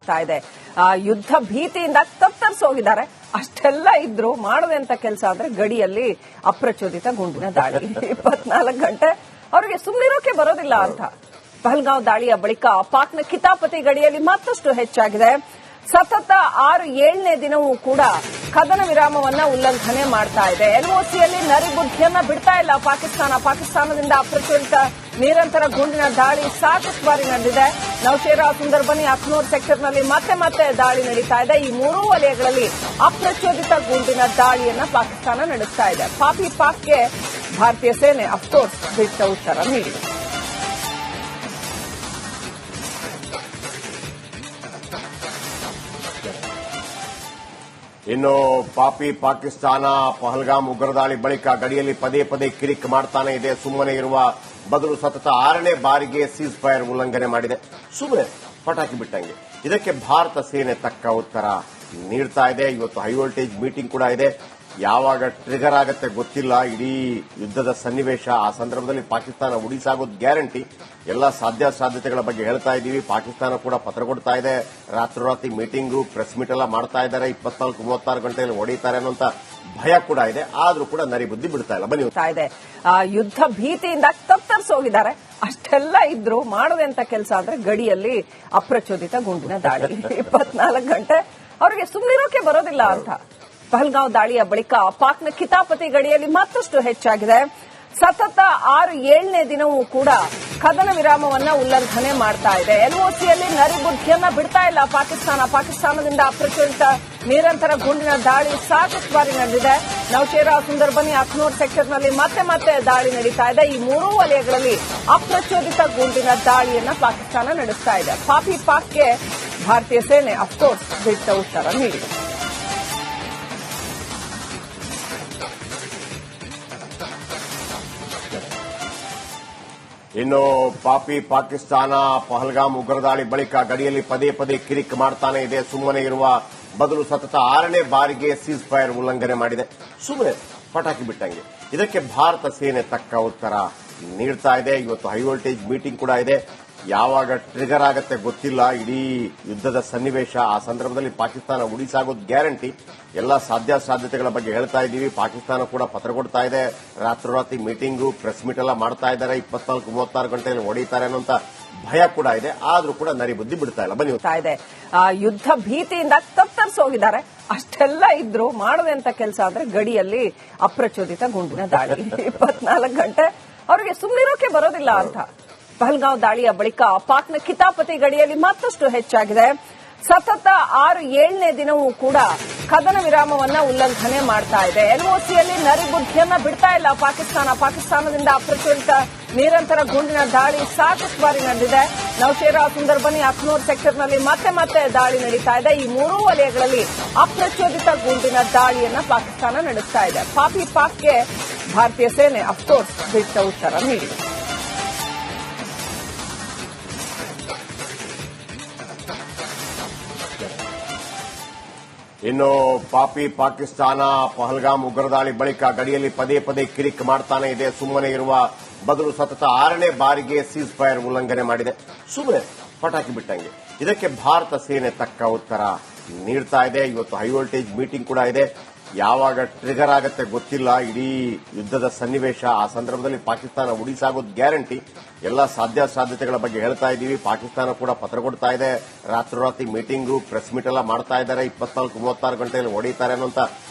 ಆಗ್ತಾ ಇದೆ. ಯುದ್ಧ ಭೀತಿಯಿಂದ ತತ್ತರಿಸೋಗಿದ್ದಾರೆ. ಅಷ್ಟೆಲ್ಲ ಇದ್ರು ಮಾಡದೆ ಅಂತ ಕೆಲಸ ಅಂದ್ರೆ ಗಡಿಯಲ್ಲಿ ಅಪ್ರಚೋದಿತ ಗುಂಡಿನ ದಾಳಿ. 24 ಗಂಟೆ ಅವರಿಗೆ ಸುಮ್ಮನಿರೋಕೆ ಬರೋದಿಲ್ಲ ಅಂತ. ಪಹಲ್ಗಾಂವ್ ದಾಳಿಯ ಬಳಿಕ ಪಾಕ್ನ ಕಿತಾಪತಿ ಗಡಿಯಲ್ಲಿ ಮತ್ತಷ್ಟು ಹೆಚ್ಚಾಗಿದೆ. ಸತತ 6-7ನೇ ದಿನವೂ ಕೂಡ ಕದನ ವಿರಾಮವನ್ನ ಉಲ್ಲಂಘನೆ ಮಾಡ್ತಾ ಇದೆ. ಎಲ್ಒಸಿಯಲ್ಲಿ ನರಿಬುದ್ಧಿಯನ್ನ ಬಿಡ್ತಾ ಇಲ್ಲ ಪಾಕಿಸ್ತಾನದಿಂದ ಅಪ್ರಚೋದಿತ ನಿರಂತರ ಗುಂಡಿನ ದಾಳಿ ಸಾಕಷ್ಟು ಬಾರಿ ನಡೆದಿದೆ. ನೌಶೇರಾ, ಸುಂದರ್ಬನಿ, ಅಖ್ನೂರ್ ಸೆಕ್ಟರ್ನಲ್ಲಿ ಮತ್ತೆ ದಾಳಿ ನಡೀತಾ ಇದೆ. ಈ ಮೂರೂ ವಲಯಗಳಲ್ಲಿ ಅಪ್ರಚೋದಿತ ಗುಂಡಿನ ದಾಳಿಯನ್ನ ಪಾಕಿಸ್ತಾನ ನಡೆಸ್ತಾ ಇದೆ. ಪಾಕ್ಗೆ ಭಾರತೀಯ ಸೇನೆ ಅಫ್ಕೋರ್ಸ್ ದಿಟ್ಟ ಉತ್ತರ ನೀಡಿದೆ. ಇನ್ನು ಪಾಕಿಸ್ತಾನ ಪಹಲ್ಗಾಮ್ ಉಗ್ರದಾಳಿ ಬಳಿಕ ಗಡಿಯಲ್ಲಿ ಪದೇ ಕಿರಿಕ್ ಮಾಡ್ತಾನೆ ಇದೆ. ಸುಮ್ಮನೆ ಇರುವ ಬದಲು ಸತತ 6ನೇ ಬಾರಿಗೆ ಸೀಸ್ ಫೈರ್ ಉಲ್ಲಂಘನೆ ಮಾಡಿದೆ. ಸುಮ್ಮನೆ ಪಟಾಕಿ ಬಿಟ್ಟಂಗೆ. ಇದಕ್ಕೆ ಭಾರತ ಸೇನೆ ತಕ್ಕ ಉತ್ತರ ನೀಡ್ತಾ ಇದೆ. ಇವತ್ತು ಹೈ ವೋಲ್ಟೇಜ್ ಮೀಟಿಂಗ್ ಕೂಡ ಇದೆ. ಯಾವಾಗ ಟ್ರಿಗರ್ ಆಗತ್ತೆ ಗೊತ್ತಿಲ್ಲ. ಇಡೀ ಯುದ್ಧದ ಸನ್ನಿವೇಶ, ಆ ಸಂದರ್ಭದಲ್ಲಿ ಪಾಕಿಸ್ತಾನ ಉಡಿಸಾಗೋದು ಗ್ಯಾರಂಟಿ. ಎಲ್ಲ ಸಾಧ್ಯತೆಗಳ ಬಗ್ಗೆ ಹೇಳ್ತಾ ಇದ್ದೀವಿ. ಪಾಕಿಸ್ತಾನ ಕೂಡ ಪತ್ರ ಕೊಡ್ತಾ ಇದೆ. ರಾತ್ರೋರಾತ್ರಿ ಮೀಟಿಂಗು, ಪ್ರೆಸ್ ಮೀಟ್ ಎಲ್ಲ ಮಾಡ್ತಾ ಇದ್ದಾರೆ. 24-36 ಗಂಟೆಯಲ್ಲಿ ಹೊಡೆಯುತ್ತಾರೆ ಅನ್ನೋಂತ ಭಯ ಕೂಡ ಇದೆ. ಆದ್ರೂ ಕೂಡ ನರಿಬುದ್ಧಿ ಬಿಡ್ತಾ ಇಲ್ಲ. ಬನ್ನಿ ಇದೆ. ಯುದ್ಧ ಭೀತಿಯಿಂದ ತತ್ತರಿಸೋಗಿದ್ದಾರೆ. ಅಷ್ಟೆಲ್ಲ ಇದ್ರು ಮಾಡದೆ ಅಂತ ಕೆಲಸ ಅಂದ್ರೆ ಗಡಿಯಲ್ಲಿ ಅಪ್ರಚೋದಿತ ಗುಂಡಿನ ದಾಳಿ. 24 ಗಂಟೆ ಅವರಿಗೆ ಸುಮ್ಮನಿರೋಕೆ ಬರೋದಿಲ್ಲ ಅಂತ. ಪಹಲ್ಗಾಂವ್ ದಾಳಿಯ ಬಳಿಕ ಪಾಕ್ನ ಕಿತಾಪತಿ ಗಡಿಯಲ್ಲಿ ಮತ್ತಷ್ಟು ಹೆಚ್ಚಾಗಿದೆ. ಸತತ 6-7ನೇ ದಿನವೂ ಕೂಡ ಕದನ ವಿರಾಮವನ್ನ ಉಲ್ಲಂಘನೆ ಮಾಡ್ತಾ ಇದೆ. ಎಲ್ಒಸಿಯಲ್ಲಿ ನರಿಬುದ್ಧಿಯನ್ನ ಬಿಡ್ತಾ ಇಲ್ಲ ಪಾಕಿಸ್ತಾನದಿಂದ ಅಪ್ರಚೋದಿತ ನಿರಂತರ ಗುಂಡಿನ ದಾಳಿ ಸಾಕಷ್ಟು ಬಾರಿ ನಡೆದಿದೆ. ನೌಶೇರಾ, ಸುಂದರ್ಬನಿ, ಅಖ್ನೂರ್ ಸೆಕ್ಟರ್ನಲ್ಲಿ ಮತ್ತೆ ದಾಳಿ ನಡೀತಾ ಇದೆ. ಈ ಮೂರೂ ವಲಯಗಳಲ್ಲಿ ಅಪ್ರಚೋದಿತ ಗುಂಡಿನ ದಾಳಿಯನ್ನ ಪಾಕಿಸ್ತಾನ ನಡೆಸ್ತಾ ಇದೆ. ಪಾಕ್ಗೆ ಭಾರತೀಯ ಸೇನೆ ಅಫ್ಕೋರ್ಸ್ ದಿಟ್ಟ ಉತ್ತರ ನೀಡಿದೆ. ಇನ್ನು ಪಾಕಿಸ್ತಾನ ಪಹಲ್ಗಾಮ್ ಉಗ್ರದಾಳಿ ಬಳಿಕ ಗಡಿಯಲ್ಲಿ ಪದೇ ಕಿರಿಕ್ ಮಾಡ್ತಾನೆ ಇದೆ. ಸುಮ್ಮನೆ ಇರುವ ಬದಲು ಸತತ 6ನೇ ಬಾರಿಗೆ ಸೀಸ್ ಫೈರ್ ಉಲ್ಲಂಘನೆ ಮಾಡಿದೆ. ಸುಮ್ಮನೆ ಪಟಾಕಿ ಬಿಟ್ಟಂಗೆ. ಇದಕ್ಕೆ ಭಾರತ ಸೇನೆ ತಕ್ಕ ಉತ್ತರ ನೀಡ್ತಾ ಇದೆ. ಇವತ್ತು ಹೈ ವೋಲ್ಟೇಜ್ ಮೀಟಿಂಗ್ ಕೂಡ ಇದೆ. ಯಾವಾಗ ಟ್ರಿಗರ್ ಆಗತ್ತೆ ಗೊತ್ತಿಲ್ಲ. ಇಡೀ ಯುದ್ಧದ ಸನ್ನಿವೇಶ, ಆ ಸಂದರ್ಭದಲ್ಲಿ ಪಾಕಿಸ್ತಾನ ಉಡಿಸಾಗೋದು ಗ್ಯಾರಂಟಿ. ಎಲ್ಲ ಸಾಧ್ಯತೆಗಳ ಬಗ್ಗೆ ಹೇಳ್ತಾ ಇದ್ದೀವಿ. ಪಾಕಿಸ್ತಾನ ಕೂಡ ಪತ್ರ ಕೊಡ್ತಾ ಇದೆ. ರಾತ್ರೋರಾತ್ರಿ ಮೀಟಿಂಗು, ಪ್ರೆಸ್ ಮೀಟ್ ಎಲ್ಲ ಮಾಡ್ತಾ ಇದ್ದಾರೆ. 24-36 ಗಂಟೆಯಲ್ಲಿ ಹೊಡೆಯುತ್ತಾರೆ ಅನ್ನೋಂತ ಭಯ ಕೂಡ ಇದೆ. ಆದ್ರೂ ಕೂಡ ನರಿಬುದ್ಧಿ ಬಿಡ್ತಾ ಇಲ್ಲ. ಬನ್ನಿ ಇದೆ. ಯುದ್ಧ ಭೀತಿಯಿಂದ ತತ್ತರಿಸೋಗಿದ್ದಾರೆ. ಅಷ್ಟೆಲ್ಲ ಇದ್ರು ಮಾಡದೆ ಅಂತ ಕೆಲಸ ಅಂದ್ರೆ ಗಡಿಯಲ್ಲಿ ಅಪ್ರಚೋದಿತ ಗುಂಡಿನ ದಾಳಿ. 24 ಗಂಟೆ ಅವರಿಗೆ ಸುಮ್ಮನಿರೋಕೆ ಬರೋದಿಲ್ಲ ಅಂತ. ಪಹಲ್ಗಾಂವ್ ದಾಳಿಯ ಬಳಿಕ ಪಾಕ್ನ ಕಿತಾಪತಿ ಗಡಿಯಲ್ಲಿ ಮತ್ತಷ್ಟು ಹೆಚ್ಚಾಗಿದೆ. ಸತತ 6-7ನೇ ದಿನವೂ ಕೂಡ ಕದನ ವಿರಾಮವನ್ನ ಉಲ್ಲಂಘನೆ ಮಾಡ್ತಾ ಇದೆ. ಎಲ್ಒಸಿಯಲ್ಲಿ ನರಿಬುದ್ಧಿಯನ್ನ ಬಿಡ್ತಾ ಇಲ್ಲ ಪಾಕಿಸ್ತಾನದಿಂದ ಅಪ್ರಚೋದಿತ ನಿರಂತರ ಗುಂಡಿನ ದಾಳಿ ಸಾಕಷ್ಟು ಬಾರಿ ನಡೆದಿದೆ. ನೌಶೇರಾ, ಸುಂದರ್ಬನಿ, ಅಖ್ನೂರ್ ಸೆಕ್ಟರ್ನಲ್ಲಿ ಮತ್ತೆ ದಾಳಿ ನಡೀತಾ ಇದೆ. ಈ ಮೂರೂ ವಲಯಗಳಲ್ಲಿ ಅಪ್ರಚೋದಿತ ಗುಂಡಿನ ದಾಳಿಯನ್ನ ಪಾಕಿಸ್ತಾನ ನಡೆಸ್ತಾ ಇದೆ. ಪಾಕ್ಗೆ ಭಾರತೀಯ ಸೇನೆ ಅಫ್ಕೋರ್ಸ್ ದಿಟ್ಟ ಉತ್ತರ ನೀಡಿದೆ. ಇನ್ನು ಪಾಕಿಸ್ತಾನ ಪಹಲ್ಗಾಮ್ ಉಗ್ರದಾಳಿ ಬಳಿಕ ಗಡಿಯಲ್ಲಿ ಪದೇ ಕಿರಿಕ್ ಮಾಡ್ತಾನೆ ಇದೆ. ಸುಮ್ಮನೆ ಇರುವ ಬದಲು ಸತತ 6ನೇ ಬಾರಿಗೆ ಸೀಸ್ ಫೈರ್ ಉಲ್ಲಂಘನೆ ಮಾಡಿದೆ. ಸುಮ್ಮನೆ ಪಟಾಕಿ ಬಿಟ್ಟಂಗೆ. ಇದಕ್ಕೆ ಭಾರತ ಸೇನೆ ತಕ್ಕ ಉತ್ತರ ನೀಡ್ತಾ ಇದೆ. ಇವತ್ತು ಹೈ ವೋಲ್ಟೇಜ್ ಮೀಟಿಂಗ್ ಕೂಡ ಇದೆ. ಯಾವಾಗ ಟ್ರಿಗರ್ ಆಗತ್ತೆ ಗೊತ್ತಿಲ್ಲ. ಇಡೀ ಯುದ್ಧದ ಸನ್ನಿವೇಶ, ಆ ಸಂದರ್ಭದಲ್ಲಿ ಪಾಕಿಸ್ತಾನ ಉಡಿಸಾಗೋದು ಗ್ಯಾರಂಟಿ. ಎಲ್ಲ ಸಾಧ್ಯತೆಗಳ ಬಗ್ಗೆ ಹೇಳ್ತಾ ಇದ್ದೀವಿ. ಪಾಕಿಸ್ತಾನ ಕೂಡ ಪತ್ರ ಕೊಡ್ತಾ ಇದೆ. ರಾತ್ರೋರಾತ್ರಿ ಮೀಟಿಂಗು, ಪ್ರೆಸ್ ಮೀಟ್ ಎಲ್ಲ ಮಾಡ್ತಾ ಇದ್ದಾರೆ. 24-36 ಗಂಟೆಯಲ್ಲಿ ಹೊಡೆಯುತ್ತಾರೆ ಅನ್ನೋಂತ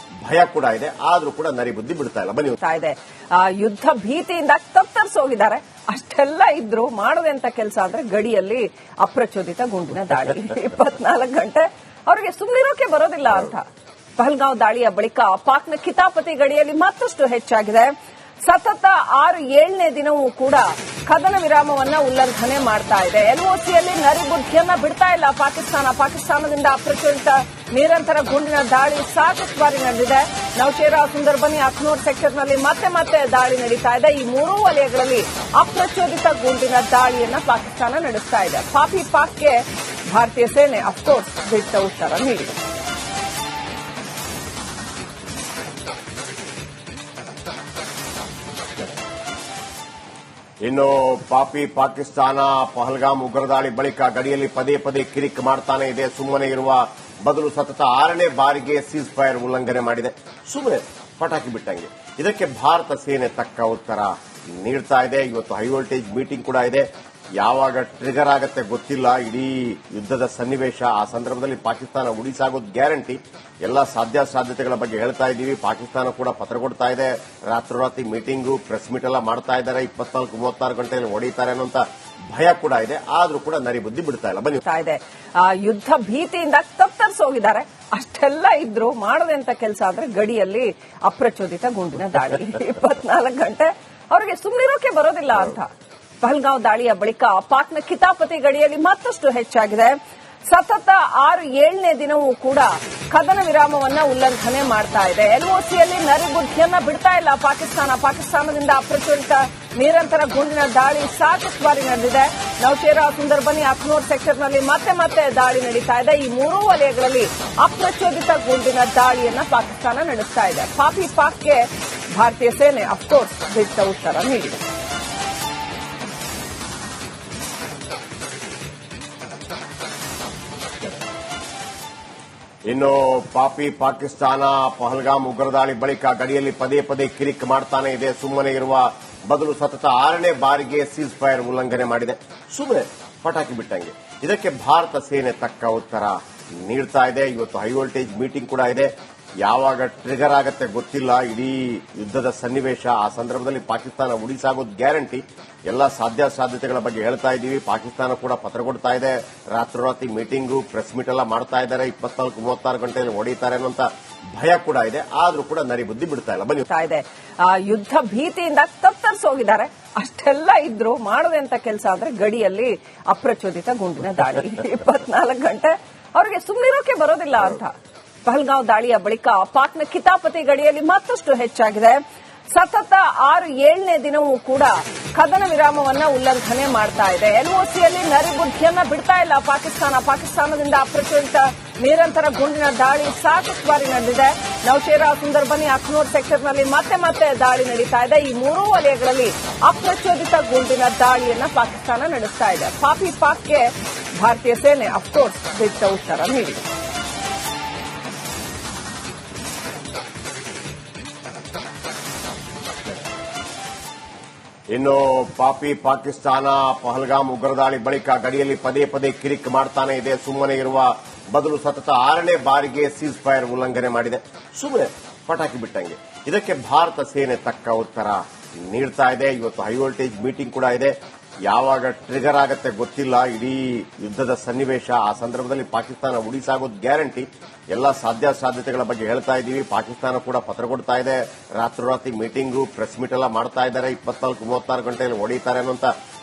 ಭಯ ಕೂಡ ಇದೆ. ಆದ್ರೂ ಕೂಡ ನರಿಬುದ್ಧಿ ಬಿಡ್ತಾ ಇಲ್ಲ. ಬನ್ನಿ ಇದೆ. ಯುದ್ಧ ಭೀತಿಯಿಂದ ತತ್ತರಿಸೋಗಿದ್ದಾರೆ. ಅಷ್ಟೆಲ್ಲ ಇದ್ರು ಮಾಡದೆ ಅಂತ ಕೆಲಸ ಅಂದ್ರೆ ಗಡಿಯಲ್ಲಿ ಅಪ್ರಚೋದಿತ ಗುಂಡಿನ ದಾಳಿ. 24 ಗಂಟೆ ಅವರಿಗೆ ಸುಮ್ಮನಿರೋಕೆ ಬರೋದಿಲ್ಲ ಅಂತ. ಪಹಲ್ಗಾಂವ್ ದಾಳಿಯ ಬಳಿಕ ಪಾಕ್ನ ಕಿತಾಪತಿ ಗಡಿಯಲ್ಲಿ ಮತ್ತಷ್ಟು ಹೆಚ್ಚಾಗಿದೆ. ಸತತ 6-7ನೇ ದಿನವೂ ಕೂಡ ಕದನ ವಿರಾಮವನ್ನ ಉಲ್ಲಂಘನೆ ಮಾಡ್ತಾ ಇದೆ. ಎಲ್ಒಸಿಯಲ್ಲಿ ನರಿಬುದ್ಧಿಯನ್ನ ಬಿಡ್ತಾ ಇಲ್ಲ ಪಾಕಿಸ್ತಾನದಿಂದ ಅಪ್ರಚೋದಿತ ನಿರಂತರ ಗುಂಡಿನ ದಾಳಿ ಸಾಕಷ್ಟು ಬಾರಿ ನಡೆದಿದೆ. ನೌಶೇರಾ, ಸುಂದರ್ಬನಿ, ಅಖ್ನೂರ್ ಸೆಕ್ಟರ್ನಲ್ಲಿ ಮತ್ತೆ ದಾಳಿ ನಡೀತಾ ಇದೆ. ಈ ಮೂರೂ ವಲಯಗಳಲ್ಲಿ ಅಪ್ರಚೋದಿತ ಗುಂಡಿನ ದಾಳಿಯನ್ನ ಪಾಕಿಸ್ತಾನ ನಡೆಸ್ತಾ ಇದೆ. ಪಾಕ್ಗೆ ಭಾರತೀಯ ಸೇನೆ ಅಫ್ಕೋರ್ಸ್ ದಿಟ್ಟ ಉತ್ತರ ನೀಡಿದೆ. ಇನ್ನು ಪಾಪಿ ಪಾಕಿಸ್ತಾನ ಪಹಲ್ಗಾಮ್ ಉಗ್ರದಾಳಿ ಬಳಿಕ ಗಡಿಯಲ್ಲಿ ಪದೇ ಪದೇ ಕಿರಿಕ್ ಮಾಡ್ತಾನೆ ಇದೆ. ಸುಮ್ಮನೆ ಇರುವ ಬದಲು ಸತತ 6ನೇ ಬಾರಿಗೆ ಸೀಸ್ ಫೈರ್ ಉಲ್ಲಂಘನೆ ಮಾಡಿದೆ. ಸುಮ್ಮನೆ ಪಟಾಕಿ ಬಿಟ್ಟಂಗೆ. ಇದಕ್ಕೆ ಭಾರತ ಸೇನೆ ತಕ್ಕ ಉತ್ತರ ನೀಡ್ತಾ ಇದೆ. ಇವತ್ತು ಹೈ ವೋಲ್ಟೇಜ್ ಮೀಟಿಂಗ್ ಕೂಡ ಇದೆ. ಯಾವಾಗ ಟ್ರಿಗರ್ ಆಗತ್ತೆ ಗೊತ್ತಿಲ್ಲ. ಇಡೀ ಯುದ್ಧದ ಸನ್ನಿವೇಶ. ಆ ಸಂದರ್ಭದಲ್ಲಿ ಪಾಕಿಸ್ತಾನ ಉಳಿಸಾಗೋದು ಗ್ಯಾರಂಟಿ. ಎಲ್ಲ ಸಾಧ್ಯತೆಗಳ ಬಗ್ಗೆ ಹೇಳ್ತಾ ಇದ್ದೀವಿ. ಪಾಕಿಸ್ತಾನ ಕೂಡ ಪತ್ರ ಕೊಡ್ತಾ ಇದೆ. ರಾತ್ರೋರಾತ್ರಿ ಮೀಟಿಂಗು, ಪ್ರೆಸ್ ಮೀಟ್ ಎಲ್ಲ ಮಾಡ್ತಾ ಇದ್ದಾರೆ. 24-36 ಗಂಟೆಯಲ್ಲಿ ಹೊಡೆಯುತ್ತಾರೆ ಅನ್ನೋಂತ ಭಯ ಕೂಡ ಇದೆ. ಆದ್ರೂ ಕೂಡ ನರಿ ಬುದ್ಧಿ ಬಿಡ್ತಾ ಇಲ್ಲ. ಬನ್ನಿ ಇದೆ ಯುದ್ಧ ಭೀತಿಯಿಂದ ತತ್ತರಿಸೋಗಿದ್ದಾರೆ. ಅಷ್ಟೆಲ್ಲ ಇದ್ರು ಮಾಡೋದೆಂತ ಕೆಲಸ ಅಂದ್ರೆ ಗಡಿಯಲ್ಲಿ ಅಪ್ರಚೋದಿತ ಗುಂಡಿನ ದಾಳಿ. 24 ಗಂಟೆ ಅವರಿಗೆ ಸುಮ್ಮನಿರೋಕೆ ಬರೋದಿಲ್ಲ ಅಂತ. ಪಹಲ್ಗಾಂವ್ ದಾಳಿಯ ಬಳಿಕ ಪಾಕ್ನ ಕಿತಾಪತಿ ಗಡಿಯಲ್ಲಿ ಮತ್ತಷ್ಟು ಹೆಚ್ಚಾಗಿದೆ. ಸತತ 6-7ನೇ ದಿನವೂ ಕೂಡ ಕದನ ವಿರಾಮವನ್ನ ಉಲ್ಲಂಘನೆ ಮಾಡ್ತಾ ಇದೆ. ಎಲ್ಒಸಿಯಲ್ಲಿ ನರಿಬುದ್ಧಿಯನ್ನ ಬಿಡ್ತಾ ಇಲ್ಲ ಪಾಕಿಸ್ತಾನದಿಂದ ಅಪ್ರಚೋದಿತ ನಿರಂತರ ಗುಂಡಿನ ದಾಳಿ ಸಾಕಷ್ಟು ಬಾರಿ ನಡೆದಿದೆ. ನೌಶೇರಾ, ಸುಂದರ್ಬನಿ, ಅಖ್ನೂರ್ ಸೆಕ್ಟರ್ನಲ್ಲಿ ಮತ್ತೆ ದಾಳಿ ನಡೀತಾ ಇದೆ. ಈ ಮೂರೂ ವಲಯಗಳಲ್ಲಿ ಅಪ್ರಚೋದಿತ ಗುಂಡಿನ ದಾಳಿಯನ್ನ ಪಾಕಿಸ್ತಾನ ನಡೆಸ್ತಾ ಇದೆ. ಪಾಕ್ಗೆ ಭಾರತೀಯ ಸೇನೆ ಅಫ್ಕೋರ್ಸ್ ದಿಟ್ಟ ಉತ್ತರ ನೀಡಿದೆ. ಇನ್ನು ಪಾಪಿ ಪಾಕಿಸ್ತಾನ ಪಹಲ್ಗಾಮ್ ಉಗ್ರದಾಳಿ ಬಳಿಕ ಗಡಿಯಲ್ಲಿ ಪದೇ ಪದೇ ಕಿರಿಕ್ ಮಾಡ್ತಾನೆ ಇದೆ. ಸುಮ್ಮನೆ ಇರುವ ಬದಲು ಸತತ 6ನೇ ಬಾರಿಗೆ ಸೀಸ್ ಫೈರ್ ಉಲ್ಲಂಘನೆ ಮಾಡಿದೆ. ಸುಮ್ಮನೆ ಪಟಾಕಿ ಬಿಟ್ಟಂಗೆ. ಇದಕ್ಕೆ ಭಾರತ ಸೇನೆ ತಕ್ಕ ಉತ್ತರ ನೀಡ್ತಾ ಇದೆ. ಇವತ್ತು ಹೈ ವೋಲ್ಟೇಜ್ ಮೀಟಿಂಗ್ ಕೂಡ ಇದೆ. ಯಾವಾಗ ಟ್ರಿಗರ್ ಆಗತ್ತೆ ಗೊತ್ತಿಲ್ಲ. ಇಡೀ ಯುದ್ಧದ ಸನ್ನಿವೇಶ. ಆ ಸಂದರ್ಭದಲ್ಲಿ ಪಾಕಿಸ್ತಾನ ಉಳಿಸಾಗೋದು ಗ್ಯಾರಂಟಿ. ಎಲ್ಲ ಸಾಧ್ಯತೆಗಳ ಬಗ್ಗೆ ಹೇಳ್ತಾ ಇದ್ದೀವಿ. ಪಾಕಿಸ್ತಾನ ಕೂಡ ಪತ್ರ ಕೊಡ್ತಾ ಇದೆ. ರಾತ್ರೋರಾತ್ರಿ ಮೀಟಿಂಗು, ಪ್ರೆಸ್ ಮೀಟ್ ಎಲ್ಲ ಮಾಡ್ತಾ ಇದ್ದಾರೆ. 24-36 ಗಂಟೆಯಲ್ಲಿ ಹೊಡೆಯುತ್ತಾರೆ ಅನ್ನೋಂತ ಭಯ ಕೂಡ ಇದೆ. ಆದ್ರೂ ಕೂಡ ನರಿ ಬುದ್ಧಿ ಬಿಡ್ತಾ ಇಲ್ಲ. ಬನ್ನಿ ಇದೆ ಯುದ್ಧ ಭೀತಿಯಿಂದ ತತ್ತರಿಸೋಗಿದ್ದಾರೆ. ಅಷ್ಟೆಲ್ಲ ಇದ್ರು ಮಾಡೋದೆಂತ ಕೆಲಸ ಅಂದ್ರೆ ಗಡಿಯಲ್ಲಿ ಅಪ್ರಚೋದಿತ ಗುಂಡಿನ ದಾಳಿ. 24 ಗಂಟೆ ಅವರಿಗೆ ಸುಮ್ಮನಿರೋಕೆ ಬರೋದಿಲ್ಲ ಅಂತ. ಪಹಲ್ಗಾಂವ್ ದಾಳಿಯ ಬಳಿಕ ಪಾಕ್ನ ಕಿತಾಪತಿ ಗಡಿಯಲ್ಲಿ ಮತ್ತಷ್ಟು ಹೆಚ್ಚಾಗಿದೆ. ಸತತ 6-7ನೇ ದಿನವೂ ಕೂಡ ಕದನ ವಿರಾಮವನ್ನ ಉಲ್ಲಂಘನೆ ಮಾಡ್ತಾ ಇದೆ. ಎಲ್ಒಸಿಯಲ್ಲಿ ನರಿಬುದ್ಧಿಯನ್ನ ಬಿಡ್ತಾ ಇಲ್ಲ ಪಾಕಿಸ್ತಾನದಿಂದ ಅಪ್ರಚೋದಿತ ನಿರಂತರ ಗುಂಡಿನ ದಾಳಿ ಸಾಕಷ್ಟು ಬಾರಿ ನಡೆದಿದೆ. ನೌಶೇರಾ, ಸುಂದರ್ಬನಿ, ಅಖ್ನೂರ್ ಸೆಕ್ಟರ್ನಲ್ಲಿ ಮತ್ತೆ ದಾಳಿ ನಡೀತಾ ಇದೆ. ಈ ಮೂರೂ ವಲಯಗಳಲ್ಲಿ ಅಪ್ರಚೋದಿತ ಗುಂಡಿನ ದಾಳಿಯನ್ನ ಪಾಕಿಸ್ತಾನ ನಡೆಸ್ತಾ ಇದೆ. ಪಾಕ್ಗೆ ಭಾರತೀಯ ಸೇನೆ ಅಫ್ಕೋರ್ಸ್ ದಿಟ್ಟ ಉತ್ತರ ನೀಡಿದೆ. ಇನ್ನು ಪಾಪಿ ಪಾಕಿಸ್ತಾನ ಪಹಲ್ಗಾಮ್ ಉಗ್ರದಾಳಿ ಬಳಿಕ ಗಡಿಯಲ್ಲಿ ಪದೇ ಪದೇ ಕಿರಿಕ್ ಮಾಡ್ತಾನೆ ಇದೆ. ಸುಮ್ಮನೆ ಇರುವ ಬದಲು ಸತತ 6ನೇ ಬಾರಿಗೆ ಸೀಸ್ ಫೈರ್ ಉಲ್ಲಂಘನೆ ಮಾಡಿದೆ. ಸುಮ್ಮನೆ ಪಟಾಕಿ ಬಿಟ್ಟಂಗೆ. ಇದಕ್ಕೆ ಭಾರತ ಸೇನೆ ತಕ್ಕ ಉತ್ತರ ನೀಡ್ತಾ ಇದೆ. ಇವತ್ತು ಹೈ ವೋಲ್ಟೇಜ್ ಮೀಟಿಂಗ್ ಕೂಡ ಇದೆ. ಯಾವಾಗ ಟ್ರಿಗರ್ ಆಗತ್ತೆ ಗೊತ್ತಿಲ್ಲ. ಇಡೀ ಯುದ್ಧದ ಸನ್ನಿವೇಶ. ಆ ಸಂದರ್ಭದಲ್ಲಿ ಪಾಕಿಸ್ತಾನ ಉಳಿಸಾಗೋದು ಗ್ಯಾರಂಟಿ. ಎಲ್ಲ ಸಾಧ್ಯತೆಗಳ ಬಗ್ಗೆ ಹೇಳ್ತಾ ಇದ್ದೀವಿ. ಪಾಕಿಸ್ತಾನ ಕೂಡ ಪತ್ರ ಕೊಡ್ತಾ ಇದೆ. ರಾತ್ರೋರಾತ್ರಿ ಮೀಟಿಂಗು, ಪ್ರೆಸ್ ಮೀಟ್ ಎಲ್ಲ ಮಾಡ್ತಾ ಇದ್ದಾರೆ. 24-36 ಗಂಟೆಯಲ್ಲಿ ಹೊಡೆಯುತ್ತಾರೆ ಅನ್ನೋಂತ